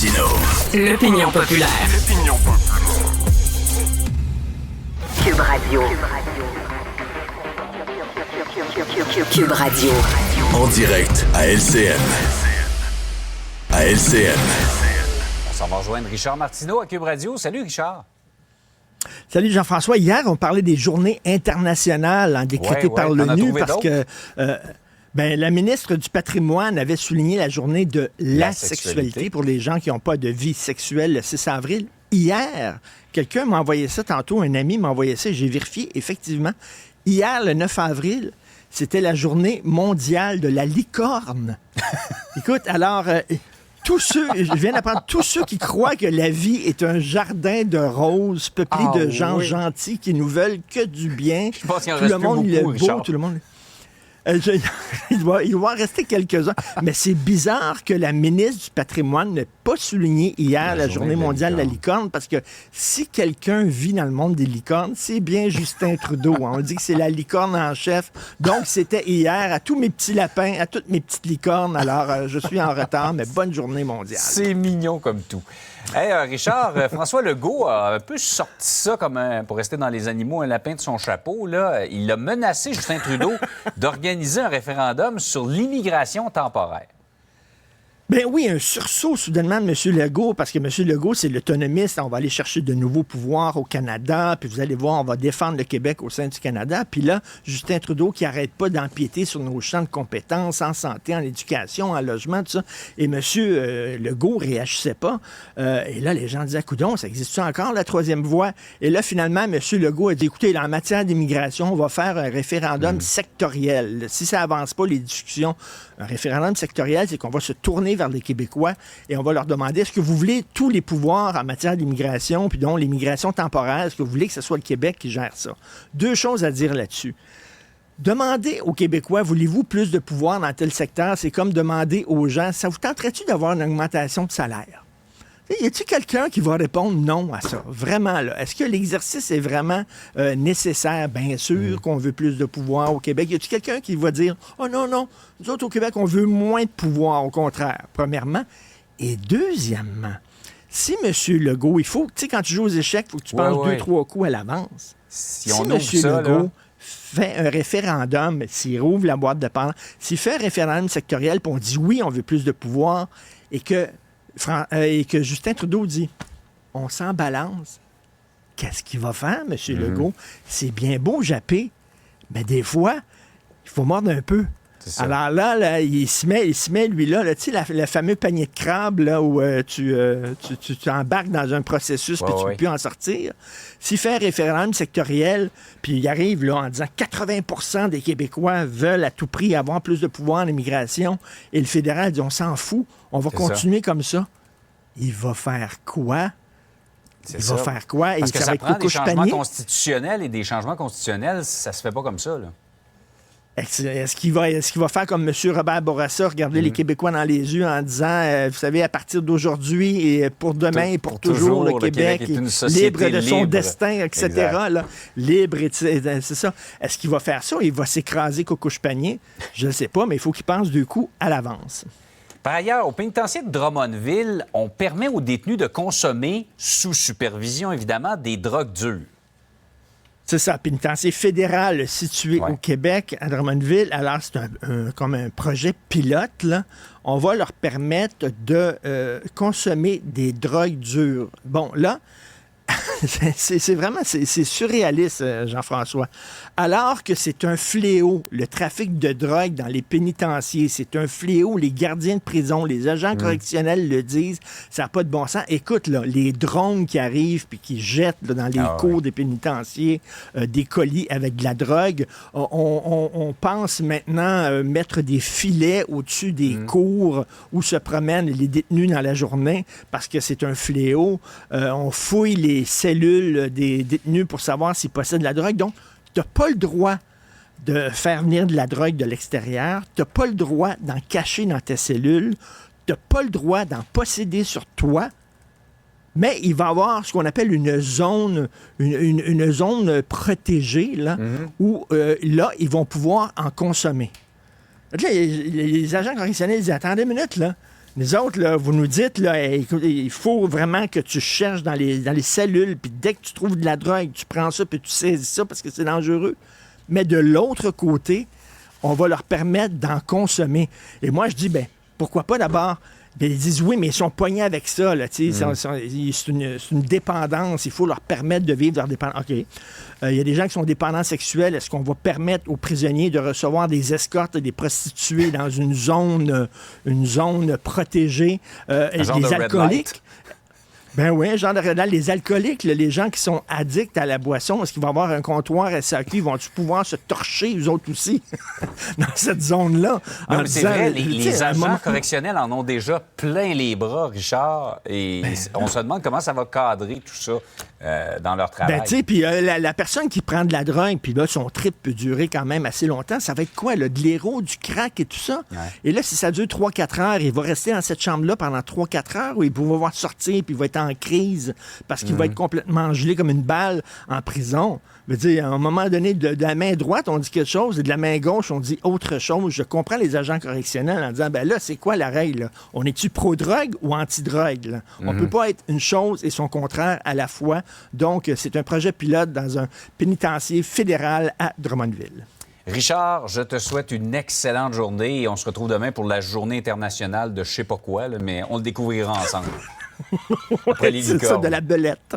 Martineau. L'opinion populaire. Cube Radio. Cube Radio. En direct à LCN. À LCN. On s'en va rejoindre Richard Martineau à Cube Radio. Salut Richard. Salut Jean-François. Hier, on parlait des journées internationales décrétées par l'ONU parce que la ministre du Patrimoine avait souligné la journée de la sexualité pour les gens qui n'ont pas de vie sexuelle le 6 avril. Hier, quelqu'un m'a envoyé ça tantôt, un ami m'a envoyé ça, j'ai vérifié, effectivement. Hier, le 9 avril, c'était la journée mondiale de la licorne. Écoute, alors... je viens d'apprendre, tous ceux qui croient que la vie est un jardin de roses peuplé de gens gentils qui nous veulent que du bien. Je pense qu'il en tout reste le monde plus beaucoup, est beau, Richard. tout le monde... il va en rester quelques-uns. Mais c'est bizarre que la ministre du Patrimoine n'ait pas souligné hier la journée mondiale de la licorne, parce que si quelqu'un vit dans le monde des licornes, c'est bien Justin Trudeau. On dit que c'est la licorne en chef. Donc, c'était hier à tous mes petits lapins, à toutes mes petites licornes. Alors, je suis en retard, mais bonne journée mondiale. C'est mignon comme tout. Hey, Richard, François Legault a un peu sorti ça comme pour rester dans les animaux, un lapin de son chapeau. Là. Il a menacé Justin Trudeau d'organiser un référendum sur l'immigration temporaire. Ben oui, un sursaut soudainement de M. Legault, parce que M. Legault, c'est l'autonomiste. On va aller chercher de nouveaux pouvoirs au Canada, puis vous allez voir, on va défendre le Québec au sein du Canada. Puis là, Justin Trudeau qui n'arrête pas d'empiéter sur nos champs de compétences en santé, en éducation, en logement, tout ça. Et M. Legault réagissait pas. Et là, les gens disaient, coudonc, ça existe-tu encore, la troisième voie? Et là, finalement, M. Legault a dit, écoutez, en matière d'immigration, on va faire un référendum sectoriel. Si ça avance pas, les discussions, un référendum sectoriel, c'est qu'on va se tourner vers les Québécois et on va leur demander, est-ce que vous voulez tous les pouvoirs en matière d'immigration, puis donc l'immigration temporaire, est-ce que vous voulez que ce soit le Québec qui gère ça? Deux choses à dire là-dessus. Demander aux Québécois, voulez-vous plus de pouvoir dans tel secteur, c'est comme demander aux gens, ça vous tenterait-tu d'avoir une augmentation de salaire? Y a-t-il quelqu'un qui va répondre non à ça? Vraiment, là. Est-ce que l'exercice est vraiment nécessaire? Bien sûr qu'on veut plus de pouvoir au Québec. Y a-t-il quelqu'un qui va dire, oh non, nous autres au Québec, on veut moins de pouvoir, au contraire, premièrement. Et deuxièmement, si M. Legault, il faut, tu sais, quand tu joues aux échecs, il faut que tu penses 2-3 coups à l'avance. Si M. ça, Legault fait un référendum, s'il rouvre la boîte de Pandore, s'il fait un référendum sectoriel, puis on dit oui, on veut plus de pouvoir, et que Justin Trudeau dit « On s'en balance », qu'est-ce qu'il va faire, M. Legault? C'est bien beau japper, mais des fois, il faut mordre un peu. Alors là, il se met lui là, tu sais, le fameux panier de crabes là, où tu embarques dans un processus puis tu ne peux plus en sortir. S'il fait un référendum sectoriel, puis il arrive là en disant 80% des Québécois veulent à tout prix avoir plus de pouvoir en immigration, et le fédéral dit on s'en fout, on va continuer comme ça. Il va faire quoi? Va faire quoi? Parce et que ça prend des changements constitutionnels, et des changements constitutionnels, ça se fait pas comme ça, là. Est-ce qu'il va faire comme M. Robert Bourassa, regarder les Québécois dans les yeux en disant, vous savez, à partir d'aujourd'hui et pour demain et pour toujours, le Québec est libre de son destin, etc. Là, libre, c'est ça. Est-ce qu'il va faire ça? Il va s'écraser cocouche-panier? Je ne sais pas, mais il faut qu'il pense 2 coups à l'avance. Par ailleurs, au pénitencier de Drummondville, on permet aux détenus de consommer, sous supervision évidemment, des drogues dures. C'est ça, pénitencier fédéral situé au Québec, à Drummondville. Alors, c'est comme un projet pilote, là. On va leur permettre de consommer des drogues dures. Bon, là, c'est vraiment surréaliste, Jean-François. Alors que c'est un fléau, le trafic de drogue dans les pénitenciers, c'est un fléau, les gardiens de prison, les agents correctionnels le disent, ça n'a pas de bon sens. Écoute, là, les drones qui arrivent puis qui jettent là, dans les cours des pénitenciers des colis avec de la drogue, on pense maintenant mettre des filets au-dessus des cours où se promènent les détenus dans la journée parce que c'est un fléau. On fouille les cellules des détenus pour savoir s'ils possèdent de la drogue. Donc, tu n'as pas le droit de faire venir de la drogue de l'extérieur. Tu n'as pas le droit d'en cacher dans tes cellules. Tu n'as pas le droit d'en posséder sur toi. Mais il va y avoir ce qu'on appelle une zone protégée, là, où là, ils vont pouvoir en consommer. Là, les agents correctionnels disent, attendez une minute, là. Nous autres, là, vous nous dites, là, écoute, il faut vraiment que tu cherches dans les cellules, puis dès que tu trouves de la drogue, tu prends ça, puis tu saisis ça parce que c'est dangereux. Mais de l'autre côté, on va leur permettre d'en consommer. Et moi, je dis, ben pourquoi pas d'abord? Bien, ils disent oui, mais ils sont poignés avec ça. Là, c'est une dépendance. Il faut leur permettre de vivre leur dépendance. OK. Il y a des gens qui sont dépendants sexuels. Est-ce qu'on va permettre aux prisonniers de recevoir des escortes, des prostituées dans une zone protégée? Des alcooliques? Ben oui, genre de redal. Les alcooliques, là, les gens qui sont addicts à la boisson, est-ce qu'il va y avoir un comptoir SAQ? Vont-ils pouvoir se torcher, eux autres aussi, dans cette zone-là? Non, mais c'est vrai, les agents correctionnels en ont déjà plein les bras, Richard, et on se demande comment ça va cadrer tout ça dans leur travail. Ben, tu sais, puis la personne qui prend de la drogue, puis là, son trip peut durer quand même assez longtemps, ça va être quoi, là? De l'héros, du crack et tout ça? Ouais. Et là, si ça dure 3-4 heures, il va rester dans cette chambre-là pendant 3-4 heures, où il va pouvoir sortir, puis il va être en crise parce qu'il va être complètement gelé comme une balle en prison. Je veux dire, à un moment donné, de la main droite, on dit quelque chose, et de la main gauche, on dit autre chose. Je comprends les agents correctionnels en disant, ben là, c'est quoi la règle? Là? On est-tu pro-drogue ou anti-drogue? Là? On peut pas être une chose et son contraire à la fois. Donc, c'est un projet pilote dans un pénitencier fédéral à Drummondville. Richard, je te souhaite une excellente journée et on se retrouve demain pour la journée internationale de je sais pas quoi, là, mais on le découvrira ensemble. C'est ça, de la belette.